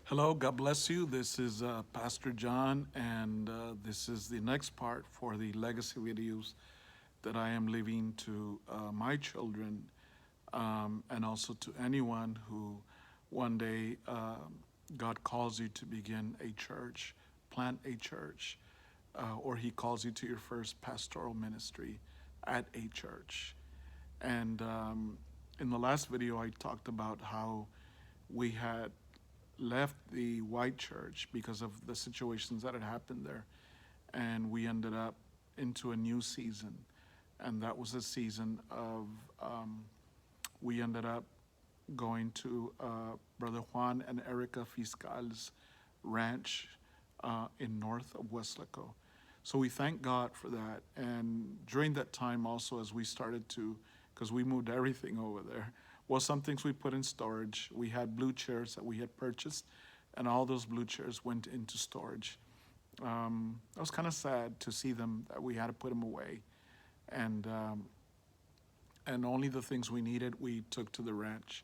Hello, God bless you. This is Pastor John, and this is the next part for the legacy videos that I am leaving to my children and also to anyone who one day God calls you to begin a church, plant a church, or He calls you to your first pastoral ministry at a church. And in the last video, I talked about how we had left the white church because of the situations that had happened there. And we ended up into a new season. And that was a season of, we ended up going to Brother Juan and Erica Fiscal's ranch in north of Westlaco. So we thank God for that. And during that time also, as we started to, because we moved everything over there, well, some things we put in storage. We had blue chairs that we had purchased, and all those blue chairs went into storage. It was kind of sad to see them, that we had to put them away. And, and only the things we needed, we took to the ranch.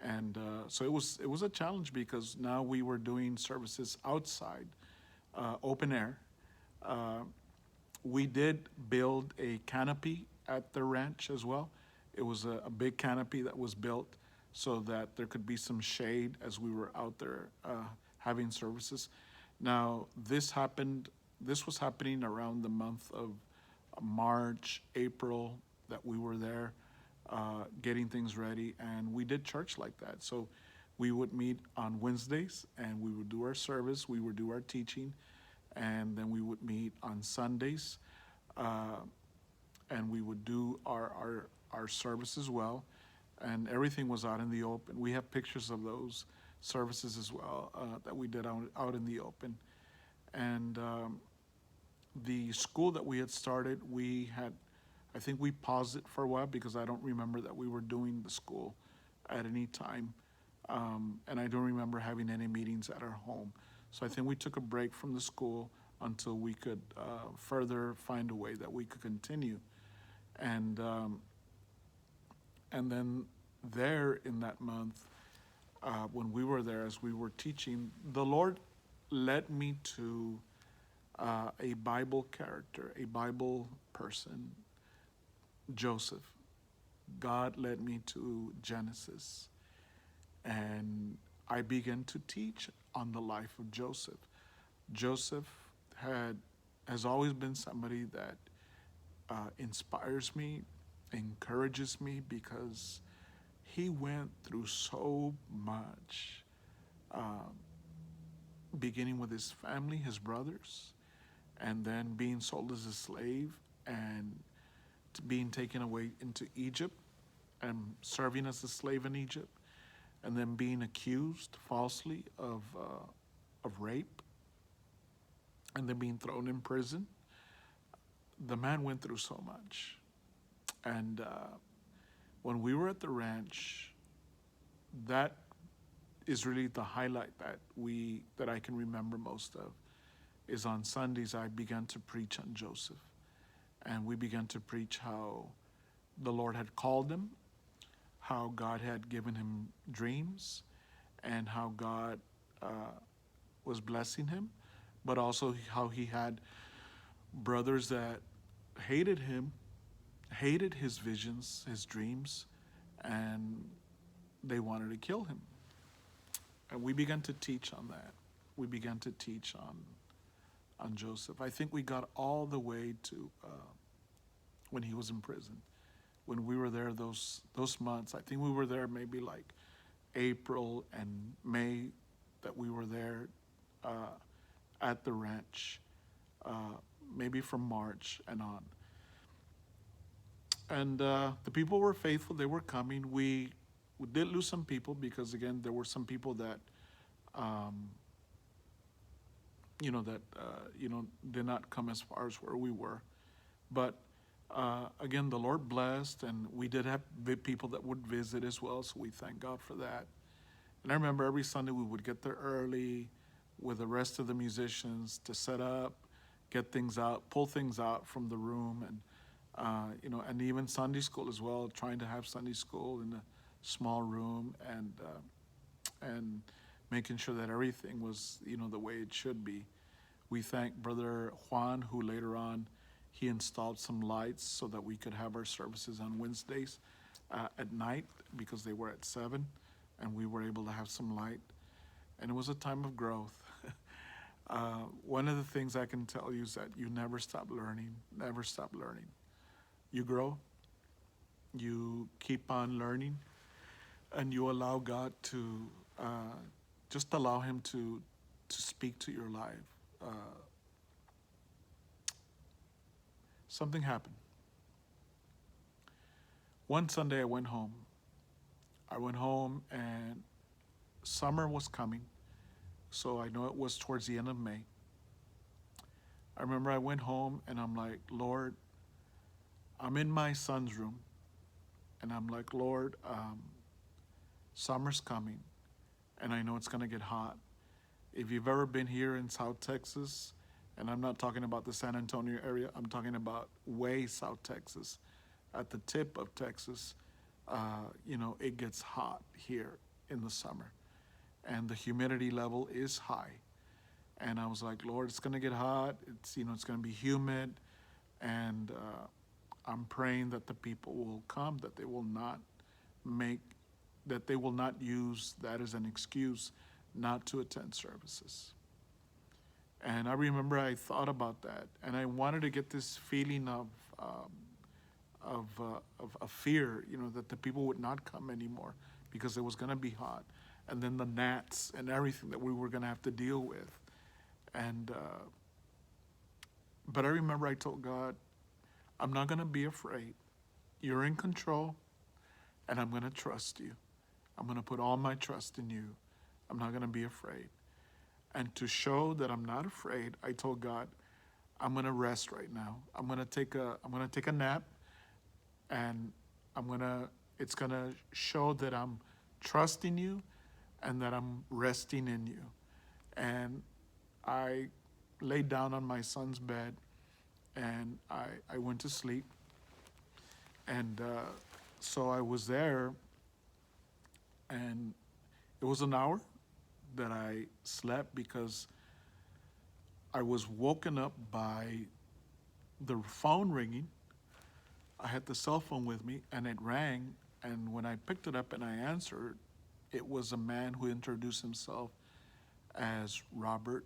And so it was a challenge because now we were doing services outside, open air. Uh, we did build a canopy at the ranch as well. It was a big canopy that was built so that there could be some shade as we were out there having services. Now, this was happening around the month of March, April, that we were there getting things ready, and we did church like that. So we would meet on Wednesdays and we would do our service, we would do our teaching, and then we would meet on Sundays uh, and we would do our service as well. And everything was out in the open. We have pictures of those services as well that we did out in the open. And the school that we had started, I think we paused it for a while because I don't remember that we were doing the school at any time. And I don't remember having any meetings at our home. So I think we took a break from the school until we could further find a way that we could continue. And and then there in that month, when we were there, as we were teaching, the Lord led me to a Bible character, a Bible person, Joseph. God led me to Genesis, and I began to teach on the life of Joseph. Joseph has always been somebody that inspires me, encourages me, because he went through so much, uh, beginning with his family, his brothers, and then being sold as a slave and being taken away into Egypt and serving as a slave in Egypt, and then being accused falsely of rape, and then being thrown in prison. The man went through so much. And when we were at the ranch, that is really the highlight that I can remember most of. Is on Sundays I began to preach on Joseph, and we began to preach how the Lord had called him, how God had given him dreams, and how God was blessing him, but also how he had brothers that hated him, hated his visions, his dreams, and they wanted to kill him. And we began to teach on that. We began to teach on Joseph. I think we got all the way to when he was in prison. When we were there those months, I think we were there maybe like April and May, that we were there at the ranch, maybe from March and on. And the people were faithful. They were coming. We did lose some people because, again, there were some people that, um, did not come as far as where we were. But again, the Lord blessed, and we did have people that would visit as well. So we thank God for that. And I remember every Sunday we would get there early with the rest of the musicians to set up, get things out, pull things out from the room, and and even Sunday school as well. Trying to have Sunday school in a small room, and making sure that everything was, the way it should be. We thank Brother Juan, who later on he installed some lights so that we could have our services on Wednesdays at night because they were at 7, and we were able to have some light. And it was a time of growth. One of the things I can tell you is that you never stop learning, never stop learning. You grow, you keep on learning, and you allow God to just allow Him to speak to your life. Something happened. One Sunday I went home. And summer was coming, so I know it was towards the end of May. I remember I went home and I'm like, Lord, I'm in my son's room, and I'm like, Lord, summer's coming, and I know it's gonna get hot. If you've ever been here in South Texas, and I'm not talking about the San Antonio area, I'm talking about way South Texas, at the tip of Texas, it gets hot here in the summer, and the humidity level is high. And I was like, Lord, it's gonna get hot. It's gonna be humid, and I'm praying that the people will come, that they will not use that as an excuse not to attend services. And I remember I thought about that, and I wanted to get this feeling of fear, that the people would not come anymore because it was going to be hot, and then the gnats and everything that we were going to have to deal with. And but I remember I told God, I'm not going to be afraid. You're in control, and I'm going to trust you. I'm going to put all my trust in you. I'm not going to be afraid. And to show that I'm not afraid, I told God, I'm going to rest right now. I'm going to take a nap, and it's going to show that I'm trusting you and that I'm resting in you. And I laid down on my son's bed, and I went to sleep. And so I was there, and it was an hour that I slept because I was woken up by the phone ringing. I had the cell phone with me, and it rang, and when I picked it up and I answered, it was a man who introduced himself as Robert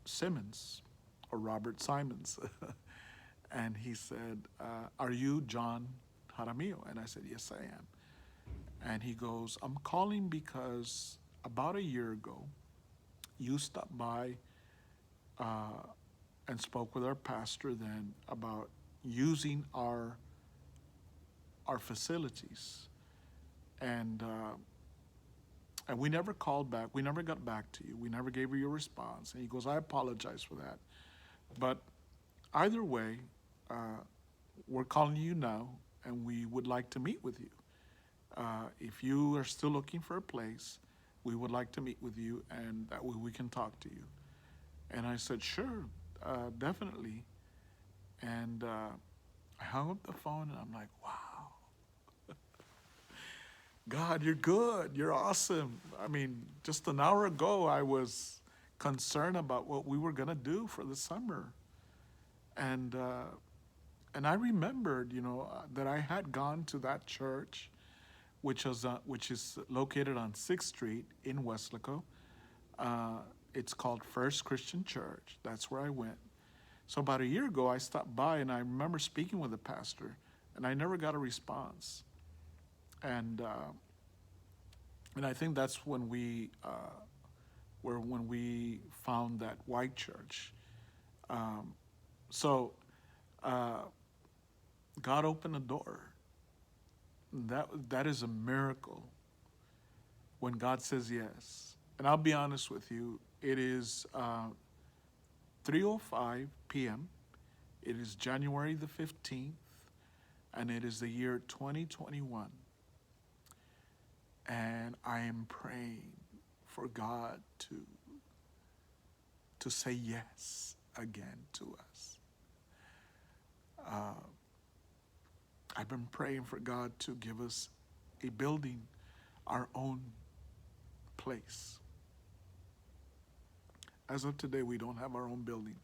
Simmons, or Robert Simons. And he said, are you John Jaramillo? And I said, yes, I am. And he goes, I'm calling because about a year ago, you stopped by and spoke with our pastor then about using our facilities. And we never called back. We never got back to you. We never gave you a response. And he goes, I apologize for that. But either way, we're calling you now, and we would like to meet with you. If you are still looking for a place, we would like to meet with you, and that way we can talk to you. And I said, sure, definitely. And I hung up the phone, and I'm like, wow. God, you're good. You're awesome. I mean, just an hour ago, I was concerned about what we were going to do for the summer. And I remembered, that I had gone to that church, which is located on 6th Street in Weslaco. It's called First Christian Church. That's where I went. So about a year ago, I stopped by, and I remember speaking with the pastor, and I never got a response. And I think that's when we found that white church. So God opened a door. That is a miracle when God says yes. And I'll be honest with you, it is 3:05 p.m. It is January the 15th, and it is the year 2021. And I am praying for God to say yes again to us. I've been praying for God to give us a building, our own place. As of today, we don't have our own building.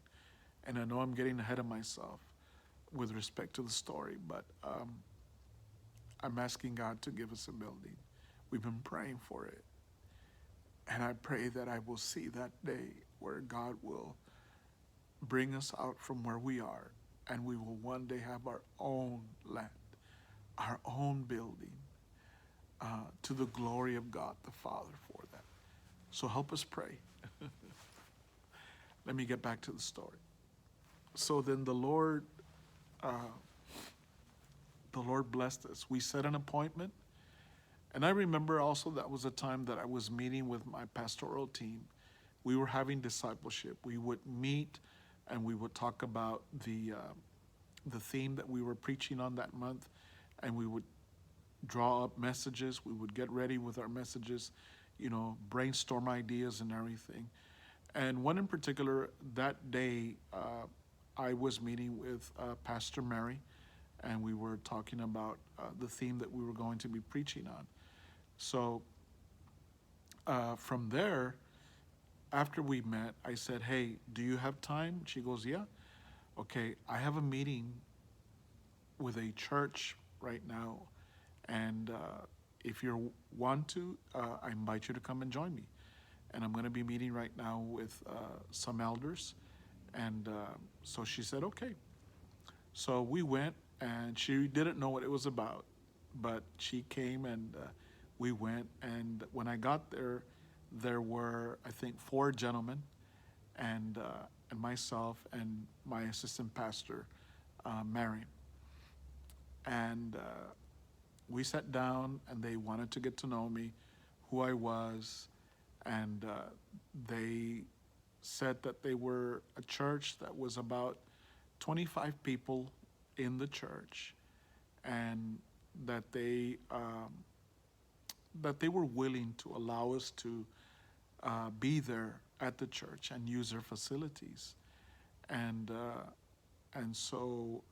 And I know I'm getting ahead of myself with respect to the story, but I'm asking God to give us a building. We've been praying for it. And I pray that I will see that day where God will bring us out from where we are, and we will one day have our own land, our own building, to the glory of God the Father for that. So help us pray. Let me get back to the story. So then the Lord blessed us. We set an appointment. And I remember also that was a time that I was meeting with my pastoral team. We were having discipleship. We would meet and we would talk about the theme that we were preaching on that month, and we would draw up messages. We would get ready with our messages, brainstorm ideas and everything. And one in particular, that day, I was meeting with Pastor Mary, and we were talking about the theme that we were going to be preaching on. So from there, after we met, I said, "Hey, do you have time?" She goes, "Yeah." "Okay, I have a meeting with a church right now, and if you want to, I invite you to come and join me. And I'm going to be meeting right now with some elders." And so she said, "Okay." So we went, and she didn't know what it was about, but she came, and we went. And when I got there, there were, I think, 4 gentlemen, and myself and my assistant pastor, Mary. And we sat down, and they wanted to get to know me, who I was, and they said that they were a church that was about 25 people in the church, and that they were willing to allow us to be there at the church and use their facilities. And so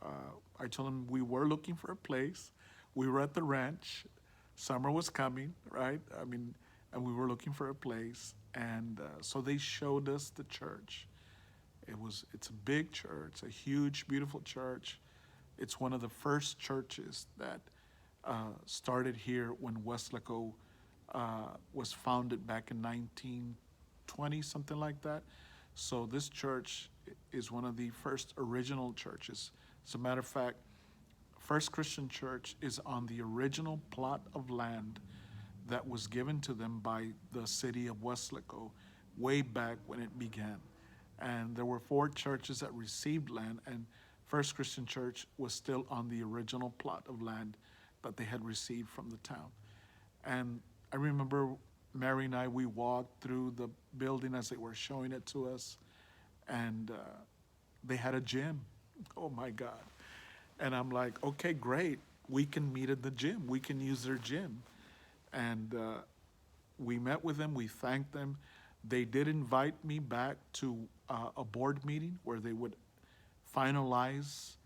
I told them we were looking for a place. We were at the ranch. Summer was coming, right? And we were looking for a place. And so they showed us the church. It's a big church, a huge, beautiful church. It's one of the first churches that started here when Weslaco was founded back in 1920, something like that. So this church is one of the first original churches. As a matter of fact, First Christian Church is on the original plot of land that was given to them by the city of Weslaco way back when it began. And there were 4 churches that received land, and First Christian Church was still on the original plot of land that they had received from the town. And I remember Mary and I, we walked through the building as they were showing it to us, and they had a gym. Oh my God. And I'm like, okay, great. We can meet at the gym. We can use their gym. And we met with them. We thanked them. They did invite me back to a board meeting where they would finalize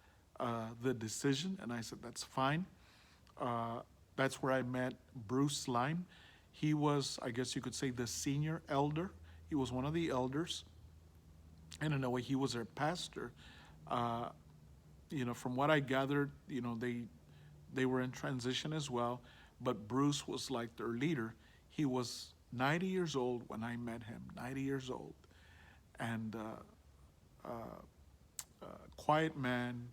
the decision. And I said, that's fine. That's where I met Bruce Lime. He was, I guess you could say, the senior elder. He was one of the elders. And in a way, he was their pastor. From what I gathered, they were in transition as well. But Bruce was like their leader. He was 90 years old when I met him, 90 years old. And quiet man,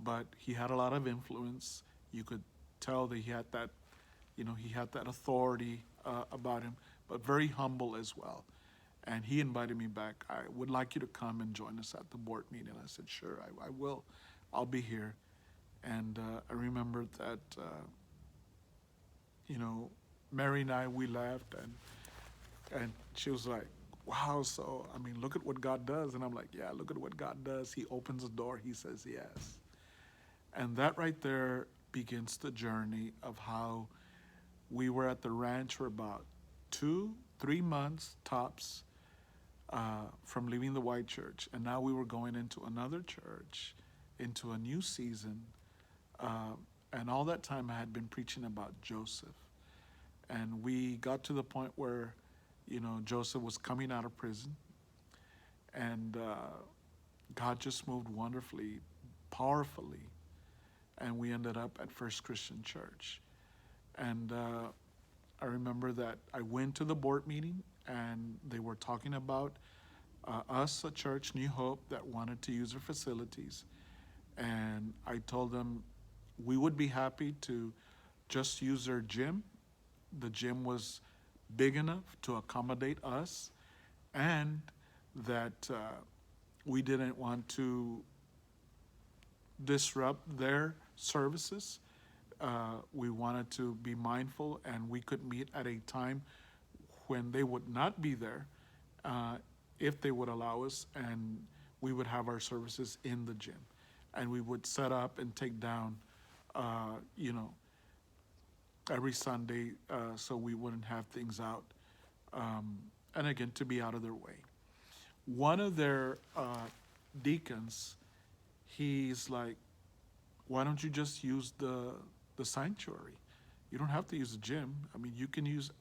but he had a lot of influence. You could tell that he had that authority about him, but very humble as well. And he invited me back. "I would like you to come and join us at the board meeting." I said, "Sure, I will. I'll be here." And I remember that, Mary and I, we left, and she was like, "Wow, so, look at what God does." And I'm like, "Yeah, look at what God does. He opens the door, he says yes." And that right there begins the journey of how we were at the ranch for about 2-3 months tops from leaving the white church. And now we were going into another church, into a new season. And all that time I had been preaching about Joseph. And we got to the point where Joseph was coming out of prison, and God just moved wonderfully, powerfully, and we ended up at First Christian Church. And I remember that I went to the board meeting, and they were talking about us, a church, New Hope, that wanted to use their facilities. And I told them we would be happy to just use their gym. The gym was big enough to accommodate us, and that we didn't want to disrupt their services. We wanted to be mindful, and we could meet at a time when they would not be there, if they would allow us, and we would have our services in the gym. And we would set up and take down, you know, every Sunday, so we wouldn't have things out. And again, to be out of their way. One of their deacons, he's like, why don't you just use the sanctuary? You don't have to use the gym. I mean, you can use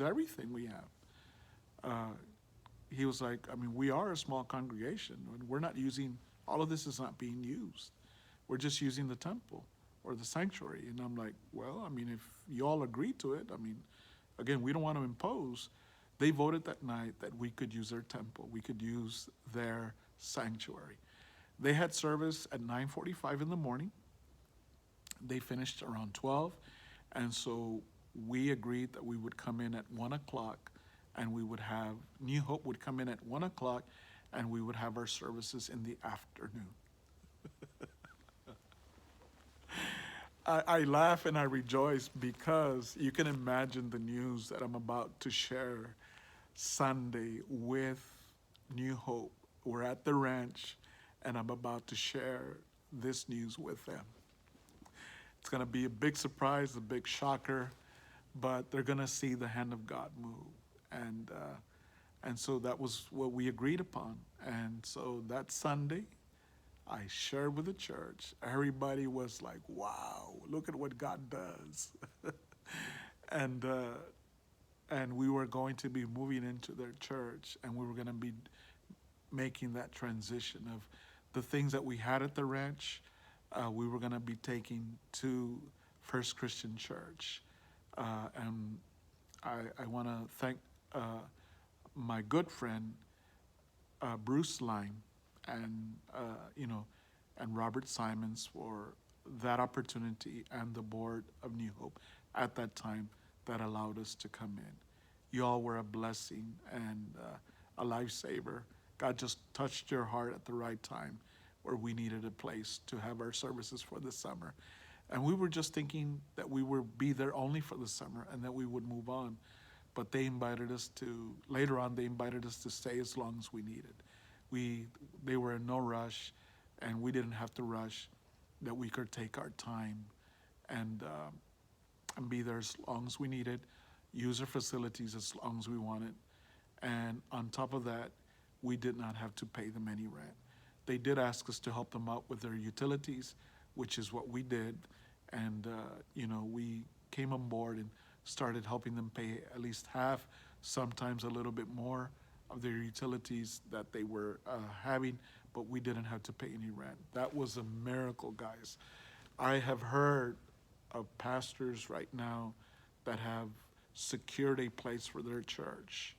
everything we have. He was like, I mean, we are a small congregation, and we're not using, all of this is not being used. We're just using the temple or the sanctuary. And I'm like, well, I mean, if you all agree to it, I mean, again, we don't want to impose. They voted that night that we could use their temple, we could use their sanctuary. They had service at 9:45 in the morning. They finished around 12, and so we agreed that we would come in at 1 o'clock, and we would have, New Hope would come in at 1 o'clock, and we would have our services in the afternoon. I laugh and I rejoice because you can imagine the news that I'm about to share Sunday with New Hope. We're at the ranch, and I'm about to share this news with them. It's going to be a big surprise, a big shocker, but they're going to see the hand of God move. And so that was what we agreed upon. And so that Sunday, I shared with the church. Everybody was like, wow, look at what God does. and we were going to be moving into their church, and we were going to be making that transition of the things that we had at the ranch. We were going to be taking to First Christian Church. And I want to thank my good friend, Bruce Lime, and and Robert Simons for that opportunity, and the board of New Hope at that time that allowed us to come in. You all were a blessing and a lifesaver. God just touched your heart at the right time, where we needed a place to have our services for the summer. And we were just thinking that we would be there only for the summer and that we would move on. But they invited us to, later on, they invited us to stay as long as we needed. They were in no rush, and we didn't have to rush, that we could take our time and be there as long as we needed, use our facilities as long as we wanted. And on top of that, we did not have to pay them any rent. They did ask us to help them out with their utilities, which is what we did. And, we came on board and started helping them pay at least half, sometimes a little bit more of their utilities that they were having, but we didn't have to pay any rent. That was a miracle, guys. I have heard of pastors right now that have secured a place for their church.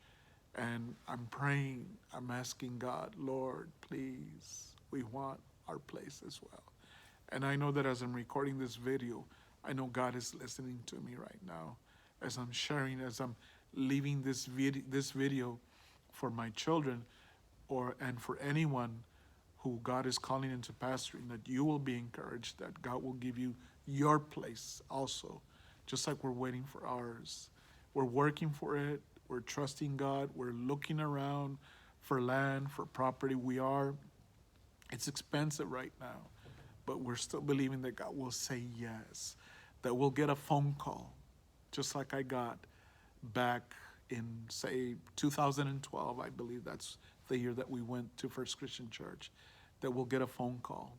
And I'm praying, I'm asking God, Lord, please, we want our place as well. And I know that as I'm recording this video, I know God is listening to me right now as I'm sharing, as I'm leaving this video for my children, and for anyone who God is calling into pastoring, that you will be encouraged, that God will give you your place also, just like we're waiting for ours. We're working for it. We're trusting God. We're looking around for land, for property. It's expensive right now, but we're still believing that God will say yes, that we'll get a phone call, just like I got back in, say, 2012, I believe that's the year that we went to First Christian Church, that we'll get a phone call,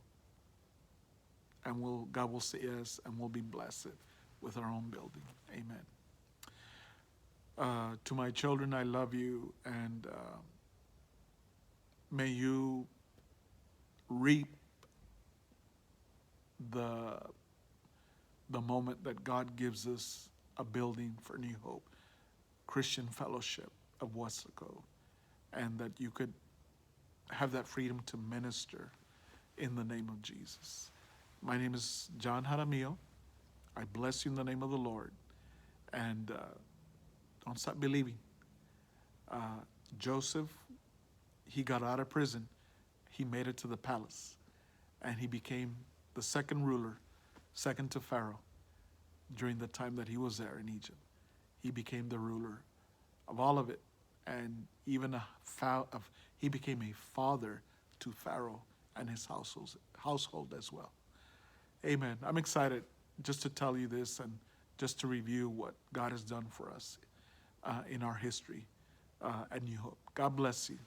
and God will say yes, and we'll be blessed with our own building. Amen. To my children, I love you, and may you reap the moment that God gives us a building for New Hope Christian Fellowship of Wesco, and that you could have that freedom to minister in the name of Jesus. My name is John Jaramillo. I bless you in the name of the Lord, and don't stop believing. Joseph, he got out of prison. He made it to the palace, and he became the second ruler, second to Pharaoh, during the time that he was there in Egypt. He became the ruler of all of it, and even he became a father to Pharaoh and his household as well. Amen. I'm excited just to tell you this and just to review what God has done for us in our history at New Hope. God bless you.